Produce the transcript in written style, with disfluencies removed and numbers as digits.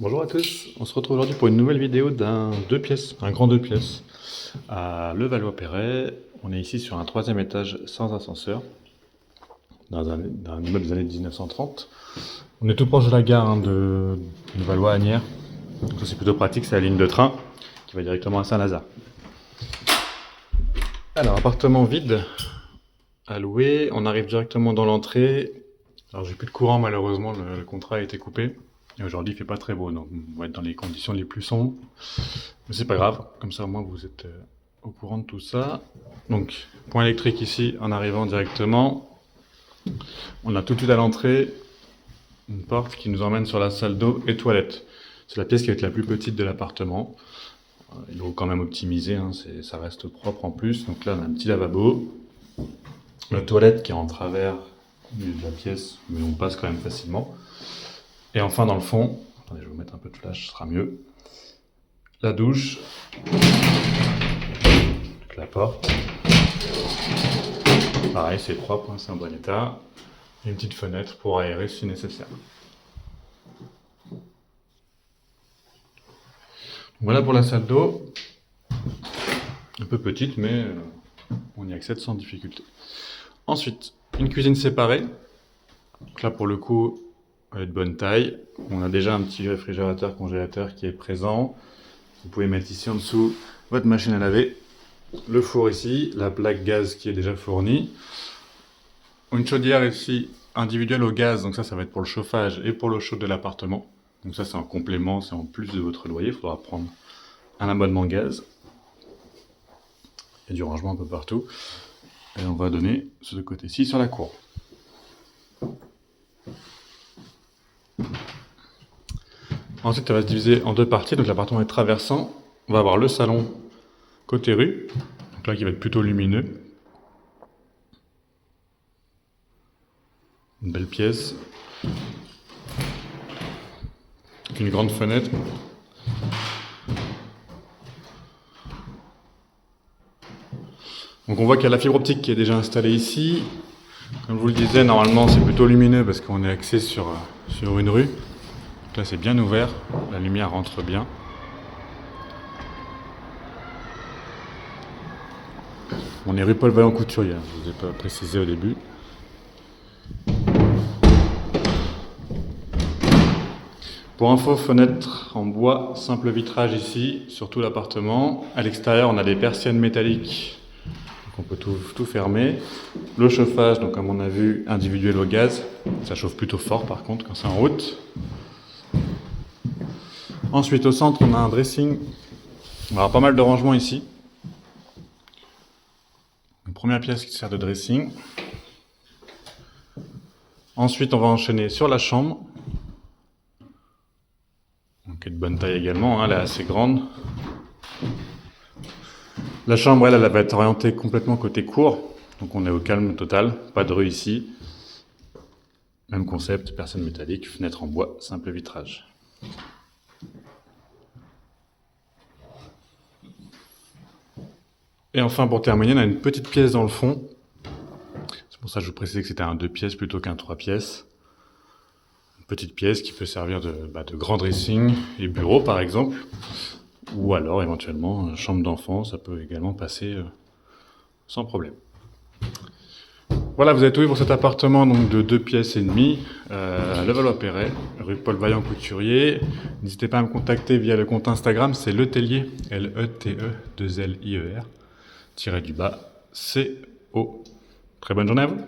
Bonjour à tous, on se retrouve aujourd'hui pour une nouvelle vidéo d'un 2 pièces, un grand 2 pièces à Levallois-Perret. On est ici sur un 3e étage sans ascenseur, dans un immeuble des années 1930. On est tout proche de la gare de Levallois-Asnières, donc ça c'est plutôt pratique, c'est la ligne de train qui va directement à Saint-Lazare. Alors, appartement vide à louer, on arrive directement dans l'entrée. Alors j'ai plus de courant malheureusement, le contrat a été coupé. Et aujourd'hui il fait pas très beau, donc on va être dans les conditions les plus sombres. Mais c'est pas grave, comme ça au moins vous êtes au courant de tout ça. Donc point électrique ici en arrivant directement. On a tout de suite à l'entrée une porte qui nous emmène sur la salle d'eau et toilette. C'est la pièce qui va être la plus petite de l'appartement. Il faut quand même optimiser, hein, ça reste propre en plus. Donc là on a un petit lavabo. La toilette qui est en travers de la pièce, mais on passe quand même facilement. Et enfin dans le fond, attendez, je vais vous mettre un peu de flash, ce sera mieux. La douche, la porte. Pareil, c'est propre, hein, c'est en bon état. Et une petite fenêtre pour aérer si nécessaire. Voilà pour la salle d'eau. Un peu petite, mais on y accède sans difficulté. Ensuite, une cuisine séparée. Donc là, pour le coup, elle est de bonne taille. On a déjà un petit réfrigérateur, congélateur qui est présent. Vous pouvez mettre ici en dessous votre machine à laver, le four ici, la plaque gaz qui est déjà fournie. Une chaudière ici individuelle au gaz, donc ça va être pour le chauffage et pour l'eau chaude de l'appartement. Donc ça c'est en complément, c'est en plus de votre loyer, il faudra prendre un abonnement gaz. Il y a du rangement un peu partout. Et on va donner ce côté-ci sur la cour. Ensuite, ça va se diviser en deux parties. Donc l'appartement est traversant. On va avoir le salon côté rue, donc là qui va être plutôt lumineux. Une belle pièce. Avec une grande fenêtre. Donc on voit qu'il y a la fibre optique qui est déjà installée ici. Comme je vous le disais, normalement c'est plutôt lumineux parce qu'on est axé sur une rue. Donc là c'est bien ouvert, la lumière rentre bien. On est rue Paul Vaillant-Couturier, je ne vous ai pas précisé au début. Pour info, fenêtre en bois, simple vitrage ici, sur tout l'appartement. À l'extérieur, on a des persiennes métalliques, donc on peut tout fermer. Le chauffage, donc comme on a vu, individuel au gaz. Ça chauffe plutôt fort par contre quand c'est en route. Ensuite, au centre, on a un dressing. On va avoir pas mal de rangements ici. Une première pièce qui sert de dressing. Ensuite, on va enchaîner sur la chambre. Donc, elle est de bonne taille également, hein, elle est assez grande. La chambre, elle va être orientée complètement côté cour. Donc, on est au calme total. Pas de rue ici. Même concept, persienne métallique, fenêtre en bois, simple vitrage. Et enfin, pour terminer, on a une petite pièce dans le fond. C'est pour ça que je vous précisais que c'était un 2 pièces plutôt qu'un 3 pièces. Une petite pièce qui peut servir de grand dressing et bureau, par exemple. Ou alors, éventuellement, chambre d'enfant, ça peut également passer sans problème. Voilà, vous avez tout vu pour cet appartement donc de 2 pièces et demie à Levallois-Perret, rue Paul Vaillant-Couturier. N'hésitez pas à me contacter via le compte Instagram, c'est Letellier, L-E-T-E-2-L-I-E-R, tiré du bas, C-O. Très bonne journée à vous.